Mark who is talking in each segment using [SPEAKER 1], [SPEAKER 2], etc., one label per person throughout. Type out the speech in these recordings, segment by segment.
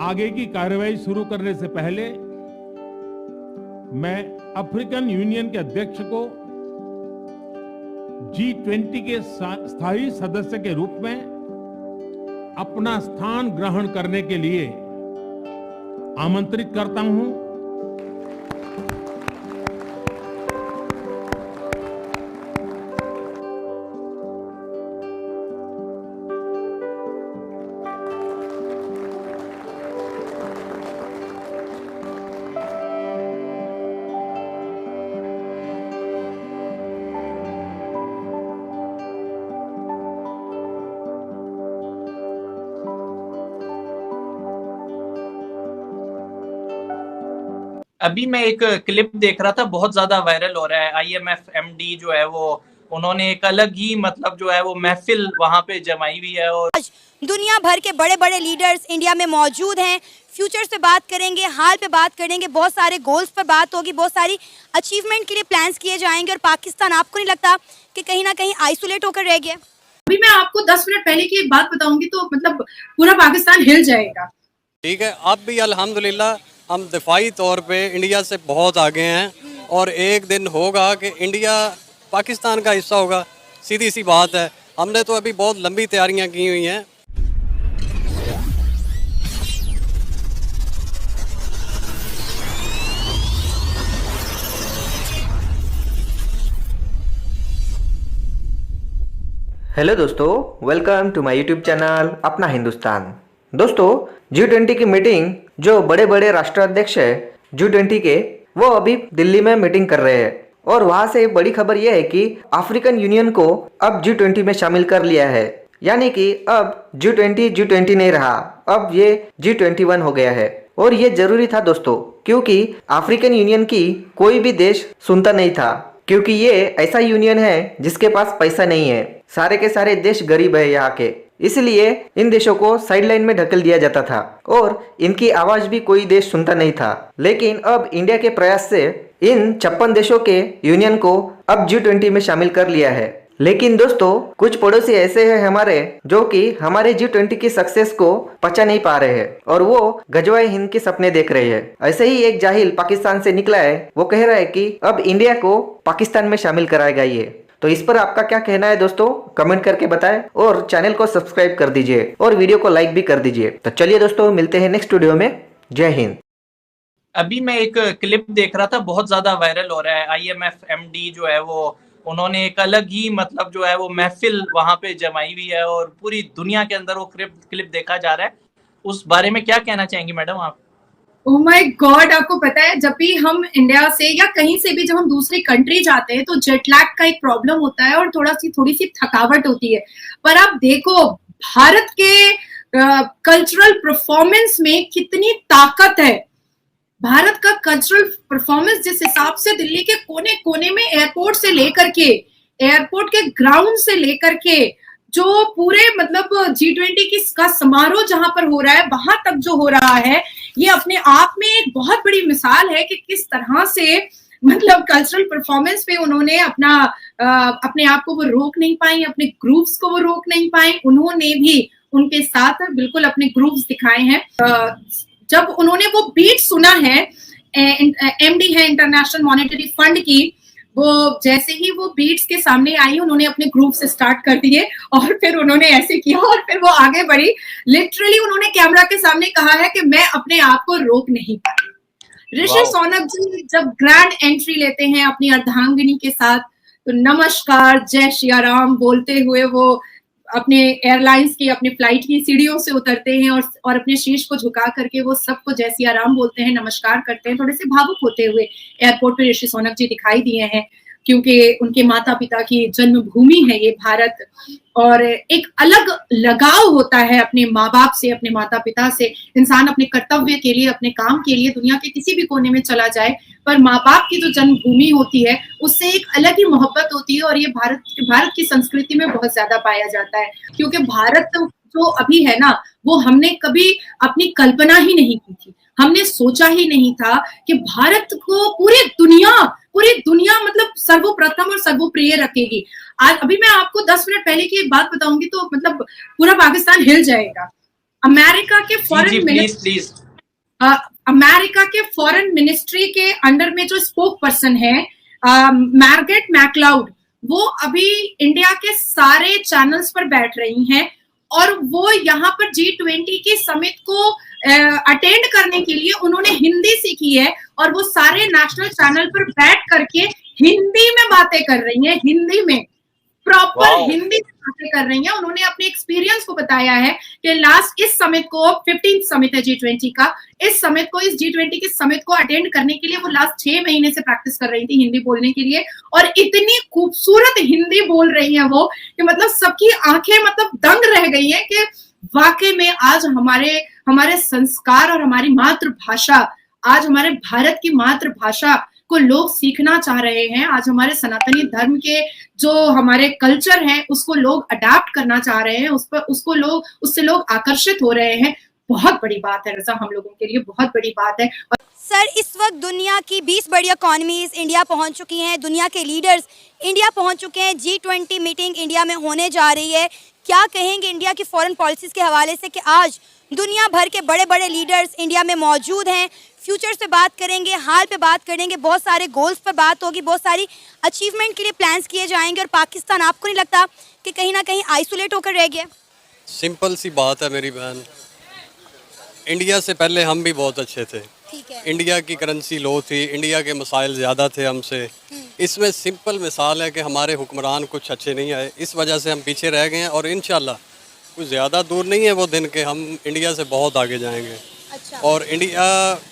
[SPEAKER 1] आगे की कार्रवाई शुरू करने से पहले मैं अफ्रीकन यूनियन के अध्यक्ष को G20 के स्थायी सदस्य के रूप में अपना स्थान ग्रहण करने के लिए आमंत्रित करता हूं।
[SPEAKER 2] अभी मैं एक क्लिप देख रहा था, बहुत ज्यादा वायरल हो रहा है। IMF MD जो है वो उन्होंने एक अलग ही मतलब जो है वो महफिल वहां पे जमाई हुई है और
[SPEAKER 3] दुनिया भर के बड़े बड़े लीडर्स इंडिया में मौजूद हैं। फ्यूचर से बात करेंगे, हाल पे बात करेंगे, बहुत सारे गोल्स पर बात होगी, बहुत सारी अचीवमेंट के लिए प्लान्स किए जाएंगे। और पाकिस्तान, आपको नहीं लगता कि कहीं ना कहीं आइसोलेट होकर रह गया?
[SPEAKER 4] अभी मैं आपको 10 मिनट पहले की एक बात बताऊंगी तो मतलब पूरा पाकिस्तान हिल जाएगा।
[SPEAKER 5] ठीक है, अब भी अल्हम्दुलिल्लाह हम दिफाई तौर पे इंडिया से बहुत आगे हैं और एक दिन होगा कि इंडिया पाकिस्तान का हिस्सा होगा। सीधी सी बात है, हमने तो अभी बहुत लंबी तैयारियां की हुई हैं।
[SPEAKER 6] हेलो दोस्तों, welcome to my YouTube channel अपना हिंदुस्तान। दोस्तों, G20 की मीटिंग जो बड़े बड़े राष्ट्राध्यक्ष है G20 के, वो अभी दिल्ली में मीटिंग कर रहे हैं और वहाँ से बड़ी खबर यह है कि अफ्रीकन यूनियन को अब G20 में शामिल कर लिया है। यानी कि अब G20 नहीं रहा, अब ये G21 हो गया है। और ये जरूरी था दोस्तों, क्योंकि अफ्रीकन यूनियन की कोई भी देश सुनता नहीं था, क्योंकि ये ऐसा यूनियन है जिसके पास पैसा नहीं है। सारे के सारे देश गरीब है यहाँ के, इसलिए इन देशों को साइडलाइन में ढकेल दिया जाता था और इनकी आवाज भी कोई देश सुनता नहीं था। लेकिन अब इंडिया के प्रयास से इन 56 देशों के यूनियन को अब G20 में शामिल कर लिया है। लेकिन दोस्तों, कुछ पड़ोसी ऐसे हैं हमारे जो कि हमारे G20 की सक्सेस को पचा नहीं पा रहे हैं और वो गजवाए हिंद के सपने देख रहे हैं। ऐसे ही एक जाहिल पाकिस्तान से निकला है, वो कह रहा है कि अब इंडिया को पाकिस्तान में शामिल कराएगा ये। तो इस पर आपका क्या कहना है दोस्तों, कमेंट करके बताएं और चैनल को सब्सक्राइब कर दीजिए और वीडियो को लाइक भी कर दीजिए। तो चलिए दोस्तों, मिलते हैं नेक्स्ट वीडियो में। जय हिंद।
[SPEAKER 2] अभी मैं एक क्लिप देख रहा था, बहुत ज्यादा वायरल हो रहा है। IMF MD जो है वो उन्होंने एक अलग ही मतलब जो है वो महफिल वहां पे जमाई हुई है और पूरी दुनिया के अंदर वो क्लिप देखा जा रहा है। उस बारे में क्या कहना चाहेंगी मैडम आप?
[SPEAKER 4] ओह माय गॉड, आपको पता है जब भी हम इंडिया से या कहीं से भी जब हम दूसरी कंट्री जाते हैं तो जेट लैग का एक प्रॉब्लम होता है और थोड़ी सी थकावट होती है। पर आप देखो भारत के कल्चरल परफॉर्मेंस में कितनी ताकत है। भारत का कल्चरल परफॉर्मेंस जिस हिसाब से दिल्ली के कोने कोने में एयरपोर्ट से लेकर के, एयरपोर्ट के ग्राउंड से लेकर के जो पूरे मतलब G20 की का समारोह जहां पर हो रहा है वहां तक जो हो रहा है, ये अपने आप में एक बहुत बड़ी मिसाल है कि किस तरह से मतलब कल्चरल परफॉर्मेंस पे उन्होंने अपने आप को वो रोक नहीं पाई, अपने ग्रुप्स को वो रोक नहीं पाए। उन्होंने भी उनके साथ बिल्कुल अपने ग्रुप्स दिखाए हैं। जब उन्होंने वो बीट सुना है, MD है इंटरनेशनल मॉनेटरी फंड की, वो जैसे ही वो बीट्स के सामने आई उन्होंने अपने ग्रुप से स्टार्ट कर दिए और फिर उन्होंने ऐसे किया और फिर वो आगे बढ़ी। लिटरली उन्होंने कैमरा के सामने कहा है कि मैं अपने आप को रोक नहीं पाई। ऋषि सोनक जी जब ग्रैंड एंट्री लेते हैं अपनी अर्धांगिनी के साथ, तो नमस्कार जय श्री राम बोलते हुए वो अपने एयरलाइंस की, अपने फ्लाइट की सीढ़ियों से उतरते हैं और अपने शीश को झुका करके वो सबको जय सिया राम बोलते हैं, नमस्कार करते हैं। थोड़े से भावुक होते हुए एयरपोर्ट पे ऋषि सोनक जी दिखाई दिए हैं, क्योंकि उनके माता पिता की जन्मभूमि है ये भारत और एक अलग लगाव होता है अपने माँ बाप से, अपने माता पिता से। इंसान अपने कर्तव्य के लिए, अपने काम के लिए दुनिया के किसी भी कोने में चला जाए, पर माँ बाप की जो जन्मभूमि होती है उससे एक अलग ही मोहब्बत होती है और ये भारत की संस्कृति में बहुत ज्यादा पाया जाता है। क्योंकि भारत जो अभी है ना, वो हमने कभी अपनी कल्पना ही नहीं की थी। हमने सोचा ही नहीं था कि भारत को पूरी दुनिया पूरी दुनिया मतलब सर्वप्रथम और सर्वप्रिय रखेगी। आज अभी मैं आपको 10 मिनट पहले की एक बात बताऊंगी तो मतलब पूरा पाकिस्तान हिल जाएगा। अमेरिका के फॉरेन
[SPEAKER 2] प्लीज
[SPEAKER 4] अमेरिका के फॉरेन मिनिस्ट्री के अंडर में जो स्पोक पर्सन है मार्गरेट मैकलाउड, वो अभी इंडिया के सारे चैनल्स पर बैठ रही हैं और वो यहाँ पर G20 की समिट को अटेंड करने के लिए उन्होंने हिंदी सीखी है और वो सारे नेशनल चैनल पर बैठ करके हिंदी में बातें कर रही हैं, हिंदी में प्रॉपर हिंदी में बातें कर रही हैं। उन्होंने अपने एक्सपीरियंस को बताया है कि लास्ट इस समिट को 15th समिट है G20 का, इस G20 की समिट को अटेंड करने के लिए वो लास्ट 6 महीने से प्रैक्टिस कर रही थी हिंदी बोलने के लिए और इतनी खूबसूरत हिंदी बोल रही है वो कि मतलब सबकी आंखें मतलब दंग रह गई है कि वाकई में आज हमारे संस्कार और हमारी मातृभाषा, आज हमारे भारत की मातृभाषा को लोग सीखना चाह रहे हैं। आज हमारे सनातनी धर्म के जो हमारे कल्चर हैं उसको लोग अडैप्ट करना चाह रहे हैं, उससे लोग आकर्षित हो रहे हैं। बहुत बड़ी बात है रज़ा, हम लोगों के लिए बहुत बड़ी बात है।
[SPEAKER 3] सर, इस वक्त दुनिया की 20 बड़ी इकॉनमीज इंडिया पहुंच चुकी हैं, दुनिया के लीडर्स इंडिया पहुंच चुके हैं, G20 मीटिंग इंडिया में होने जा रही है। क्या कहेंगे इंडिया की फॉरेन पॉलिसीज के हवाले से कि आज दुनिया भर के बड़े बड़े लीडर्स इंडिया में मौजूद हैं? फ्यूचर से बात करेंगे, हाल पे बात करेंगे, बहुत सारे गोल्स पर बात होगी, बहुत सारी अचीवमेंट के लिए प्लान्स किए जाएंगे और पाकिस्तान आपको नहीं लगता कि कहीं ना कहीं आइसोलेट होकर रह गया?
[SPEAKER 5] सिंपल सी बात है मेरी बहन, इंडिया से पहले हम भी बहुत अच्छे थे।
[SPEAKER 3] ठीक है।
[SPEAKER 5] इंडिया की करेंसी लो थी, इंडिया के मसाइल ज़्यादा थे हमसे। इसमें सिंपल मिसाल है कि हमारे हुक्मरान कुछ अच्छे नहीं आए, इस वजह से हम पीछे रह गए हैं और इंशाल्लाह कुछ ज़्यादा दूर नहीं है वो दिन के हम इंडिया से बहुत आगे जाएंगे।
[SPEAKER 3] अच्छा।
[SPEAKER 5] और इंडिया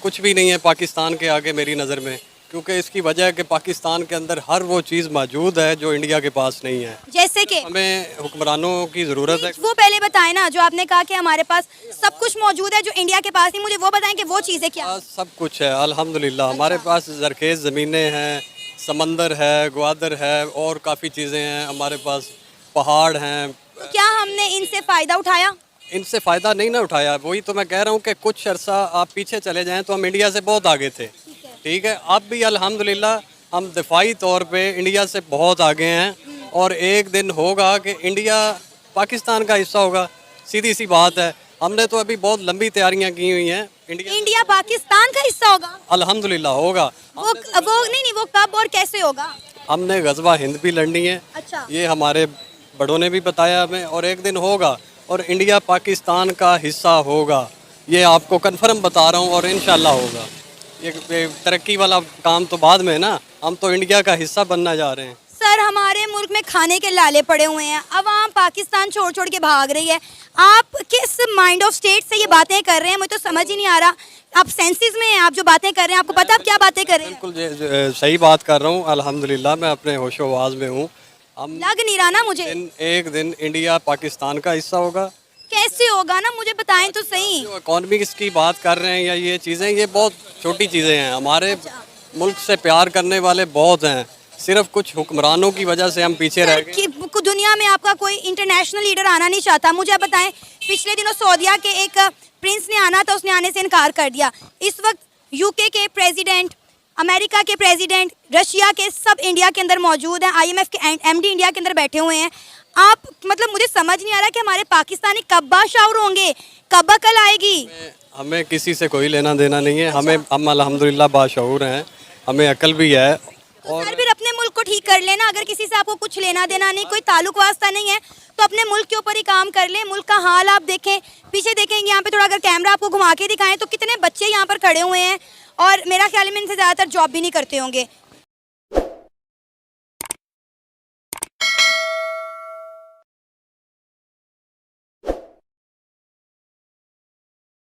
[SPEAKER 5] कुछ भी नहीं है पाकिस्तान के आगे मेरी नज़र में, क्योंकि इसकी वजह है कि पाकिस्तान के अंदर हर वो चीज़ मौजूद है जो इंडिया के पास नहीं है।
[SPEAKER 3] जैसे कि
[SPEAKER 5] हमें हुक्मरानों की ज़रूरत है।
[SPEAKER 3] वो पहले बताएं ना, जो आपने कहा कि हमारे पास सब कुछ मौजूद है जो इंडिया के पास नहीं, मुझे वो बताएं कि वो चीज़ें क्या?
[SPEAKER 5] सब कुछ है अल्हम्दुलिल्लाह। हमारे पास ज़रखेज़ ज़मीनें हैं, समंदर है, ग्वादर है और काफ़ी चीज़ें हैं। हमारे पास पहाड़ हैं।
[SPEAKER 3] तो क्या हमने इनसे फ़ायदा उठाया?
[SPEAKER 5] इनसे फ़ायदा नहीं ना उठाया। वही तो मैं कह रहा हूँ कि कुछ अरसा आप पीछे चले जाएं तो हम इंडिया से बहुत आगे थे। ठीक है, अब भी अल्हम्दुलिल्लाह हम दिफाई तौर पे इंडिया से बहुत आगे हैं और एक दिन होगा कि इंडिया पाकिस्तान का हिस्सा होगा। सीधी सी बात है। हमने तो अभी बहुत लंबी तैयारियां की हुई हैं।
[SPEAKER 3] इंडिया पाकिस्तान का हिस्सा होगा?
[SPEAKER 5] अल्हम्दुलिल्लाह होगा।
[SPEAKER 3] वो नहीं, वो कब और कैसे होगा?
[SPEAKER 5] हमने गज़वा हिंद भी लड़नी है।
[SPEAKER 3] अच्छा।
[SPEAKER 5] ये हमारे बड़ों ने भी बताया हमें और एक दिन होगा और इंडिया पाकिस्तान का हिस्सा होगा। ये आपको कन्फर्म बता रहा हूँ और इंशाल्लाह होगा। ये तरक्की वाला काम तो बाद में ना, हम तो इंडिया का हिस्सा बनना जा रहे हैं।
[SPEAKER 3] सर, हमारे मुल्क में खाने के लाले पड़े हुए हैं, अवाम पाकिस्तान छोड़ छोड़ के भाग रही है। आप किस माइंड ऑफ स्टेट से ये बातें कर रहे हैं, मुझे तो समझ ही नहीं आ रहा। आप सेंसेस में हैं, आप जो बातें कर रहे हैं, आपको पता आप क्या बातें कर रहे हैं?
[SPEAKER 5] बिल्कुल सही बात कर रहा हूँ अल्हम्दुलिल्लाह, मैं अपने होशो-हवास में हूँ। हम
[SPEAKER 3] लग नहीं रहा ना मुझे।
[SPEAKER 5] एक दिन इंडिया पाकिस्तान का हिस्सा होगा।
[SPEAKER 3] कैसे होगा ना, मुझे बताएं तो सही।
[SPEAKER 5] जो इकॉनमिक्स की बात कर रहे हैं या ये चीज़ें, ये बहुत छोटी चीज़ें हैं। हमारे मुल्क से प्यार करने वाले बहुत हैं, सिर्फ कुछ हुक्मरानों की वजह से हम पीछे रह गए।
[SPEAKER 3] दुनिया में आपका कोई इंटरनेशनल लीडर आना नहीं चाहता। मुझे आप बताएं, पिछले दिनों सऊदीया के एक प्रिंस ने आना था, उसने आने से इनकार कर दिया। इस वक्त यूके के प्रेसिडेंट, अमेरिका के प्रेसिडेंट, रशिया के सब इंडिया के अंदर मौजूद हैं। IMF के MD इंडिया के अंदर बैठे हुए हैं। आप मतलब मुझे समझ नहीं आ रहा कि हमारे पाकिस्तानी कब बाशाऊर होंगे, कब अकल आएगी?
[SPEAKER 5] हमें किसी से कोई लेना देना नहीं है। हम अल्हम्दुलिल्लाह बाशऊर हैं, हमें अकल भी है।
[SPEAKER 3] और फिर अपने मुल्क को ठीक कर लेना। अगर किसी से आपको कुछ लेना देना नहीं, कोई ताल्लुक वास्ता नहीं है, तो अपने मुल्क के ऊपर ही काम कर लें। मुल्क का हाल आप देखें, पीछे देखेंगे यहाँ पे थोड़ा अगर कैमरा आपको घुमा के दिखाएं तो कितने बच्चे यहाँ पर खड़े हुए हैं और मेरा ख्याल में इनसे ज़्यादातर जॉब भी नहीं करते होंगे।